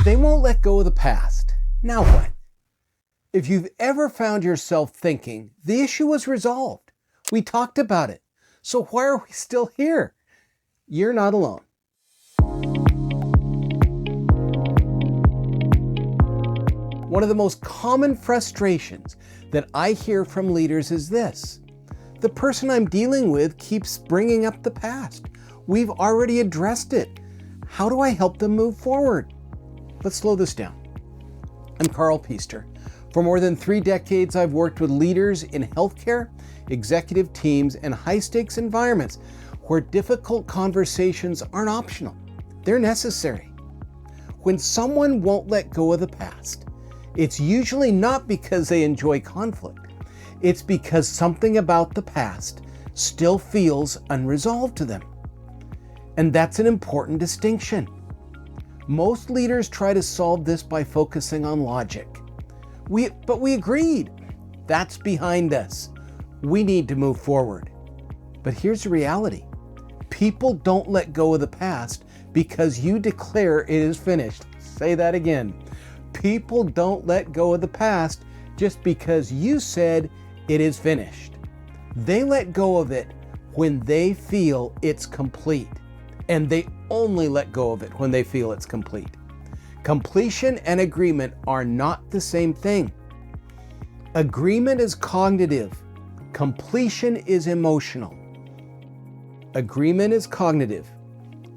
They won't let go of the past. Now what? If you've ever found yourself thinking, the issue was resolved, we talked about it, so why are we still here? You're not alone. One of the most common frustrations that I hear from leaders is this: the person I'm dealing with keeps bringing up the past. We've already addressed it. How do I help them move forward? Let's slow this down. I'm Carl Piester. For more than 3 decades, I've worked with leaders in healthcare, executive teams, and high-stakes environments where difficult conversations aren't optional. They're necessary. When someone won't let go of the past, it's usually not because they enjoy conflict. It's because something about the past still feels unresolved to them. And that's an important distinction. Most leaders try to solve this by focusing on logic. But we agreed. That's behind us. We need to move forward. But here's the reality. People don't let go of the past because you declare it is finished. Say that again. People don't let go of the past just because you said it is finished. They let go of it when they feel it's complete. And they only let go of it when they feel it's complete. Completion and agreement are not the same thing. Agreement is cognitive. Completion is emotional. Agreement is cognitive.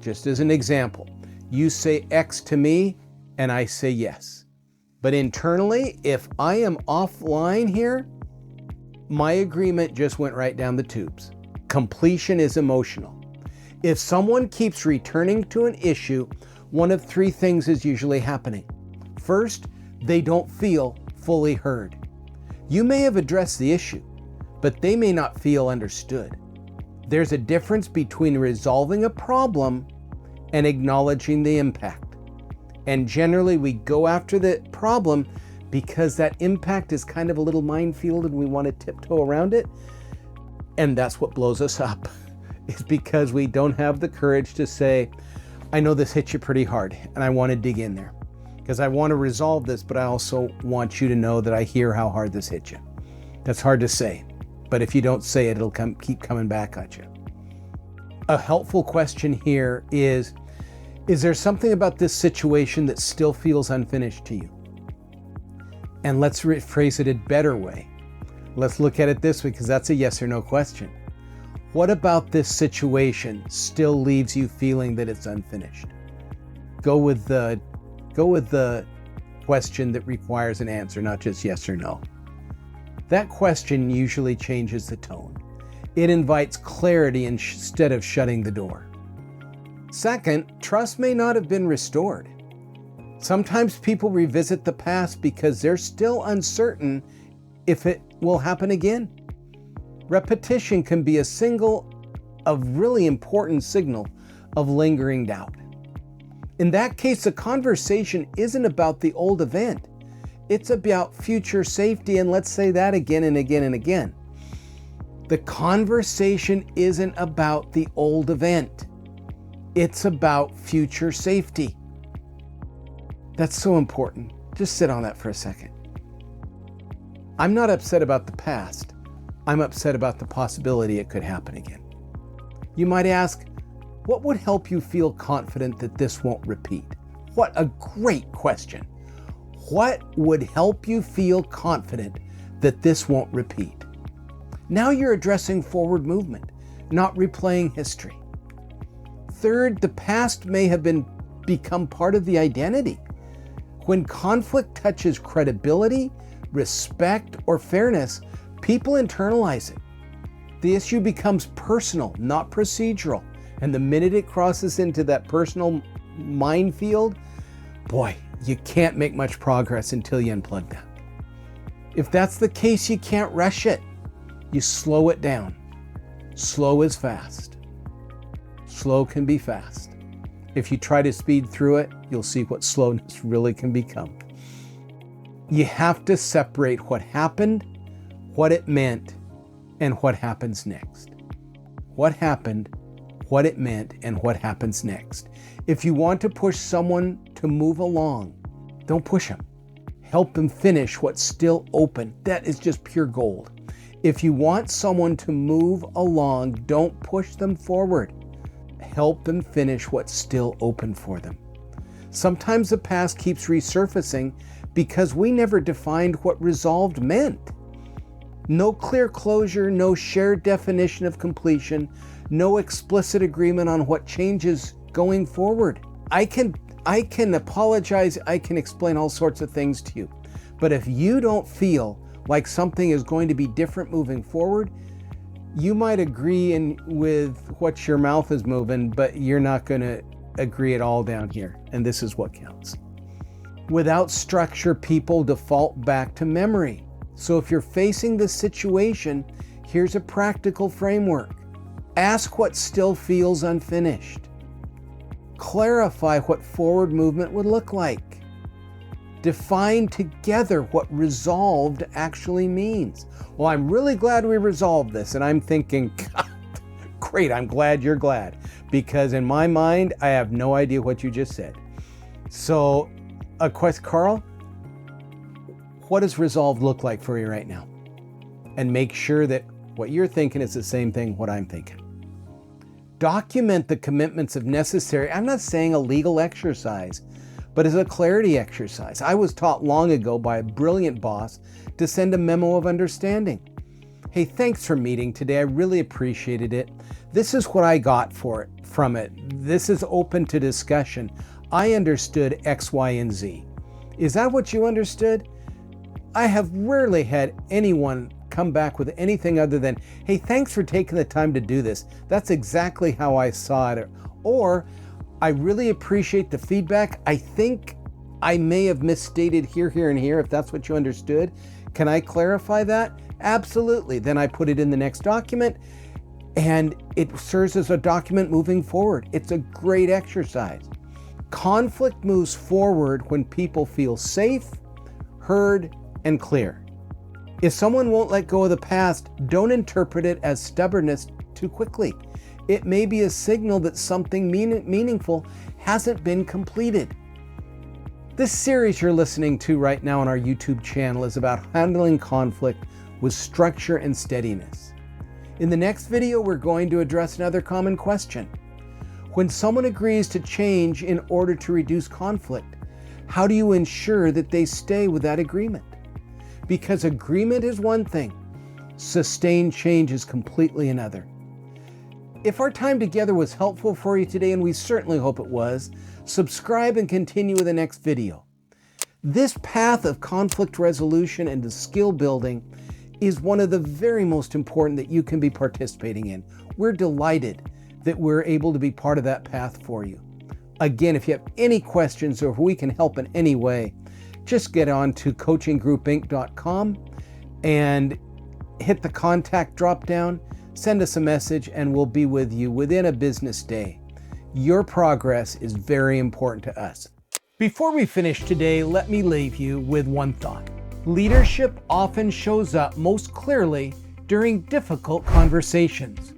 Just as an example, you say X to me and I say yes. But internally, if I am offline here, my agreement just went right down the tubes. Completion is emotional. If someone keeps returning to an issue, one of 3 things is usually happening. First, they don't feel fully heard. You may have addressed the issue, but they may not feel understood. There's a difference between resolving a problem and acknowledging the impact. And generally, we go after the problem because that impact is kind of a little minefield and we want to tiptoe around it. And that's what blows us up. Is because we don't have the courage to say, I know this hit you pretty hard and I want to dig in there because I want to resolve this, but I also want you to know that I hear how hard this hit you. That's hard to say, but if you don't say it, it'll keep coming back at you. A helpful question here is there something about this situation that still feels unfinished to you? And let's rephrase it a better way. Let's look at it this way because that's a yes or no question. What about this situation still leaves you feeling that it's unfinished? Go with the question that requires an answer, not just yes or no. That question usually changes the tone. It invites clarity instead of shutting the door. Second, trust may not have been restored. Sometimes people revisit the past because they're still uncertain if it will happen again. Repetition can be a really important signal of lingering doubt. In that case, the conversation isn't about the old event. It's about future safety, and let's say that again and again and again. The conversation isn't about the old event. It's about future safety. That's so important. Just sit on that for a second. I'm not upset about the past. I'm upset about the possibility it could happen again. You might ask, what would help you feel confident that this won't repeat? What a great question. What would help you feel confident that this won't repeat? Now you're addressing forward movement, not replaying history. Third, the past may have become part of the identity. When conflict touches credibility, respect, or fairness, people internalize it. The issue becomes personal, not procedural. And the minute it crosses into that personal minefield, boy, you can't make much progress until you unplug that. If that's the case, you can't rush it. You slow it down. Slow is fast. Slow can be fast. If you try to speed through it, you'll see what slowness really can become. You have to separate what happened, what it meant, and what happens next. What happened, what it meant, and what happens next. If you want to push someone to move along. Don't push them. Help them finish what's still open. That is just pure gold. If you want someone to move along, don't push them forward. Help them finish what's still open for them. Sometimes the past keeps resurfacing because we never defined what resolved meant. No clear closure, no shared definition of completion, no explicit agreement on what changes going forward. I can apologize, I can explain all sorts of things to you, but if you don't feel like something is going to be different moving forward, you might agree with what your mouth is moving, but you're not going to agree at all down here, and this is what counts. Without structure, people default back to memory. So if you're facing this situation, here's a practical framework. Ask what still feels unfinished. Clarify what forward movement would look like. Define together what resolved actually means. Well, I'm really glad we resolved this. And I'm thinking, God, great, I'm glad you're glad. Because in my mind, I have no idea what you just said. So, a question, Carl, what does resolved look like for you right now? And make sure that what you're thinking is the same thing what I'm thinking. Document the commitments if necessary. I'm not saying a legal exercise, but as a clarity exercise. I was taught long ago by a brilliant boss to send a memo of understanding. Hey, thanks for meeting today. I really appreciated it. This is what I got from it. This is open to discussion. I understood X, Y, and Z. Is that what you understood? I have rarely had anyone come back with anything other than, hey, thanks for taking the time to do this. That's exactly how I saw it. Or, I really appreciate the feedback. I think I may have misstated here, and here, if that's what you understood. Can I clarify that? Absolutely. Then I put it in the next document, and it serves as a document moving forward. It's a great exercise. Conflict moves forward when people feel safe, heard, and clear. If someone won't let go of the past, don't interpret it as stubbornness too quickly. It may be a signal that something meaningful hasn't been completed. This series you're listening to right now on our YouTube channel is about handling conflict with structure and steadiness. In the next video, we're going to address another common question. When someone agrees to change in order to reduce conflict, how do you ensure that they stay with that agreement? Because agreement is one thing, sustained change is completely another. If our time together was helpful for you today, and we certainly hope it was, subscribe and continue with the next video. This path of conflict resolution and skill building is one of the very most important that you can be participating in. We're delighted that we're able to be part of that path for you. Again, if you have any questions or if we can help in any way, just get on to coachinggroupinc.com and hit the contact drop down, send us a message, and we'll be with you within a business day. Your progress is very important to us. Before we finish today, let me leave you with one thought. Leadership often shows up most clearly during difficult conversations.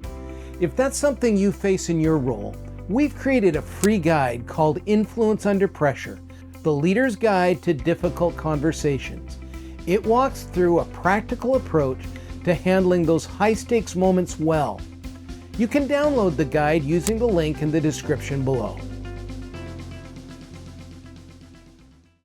If that's something you face in your role, we've created a free guide called Influence Under Pressure, the Leader's Guide to Difficult Conversations. It walks through a practical approach to handling those high-stakes moments well. You can download the guide using the link in the description below.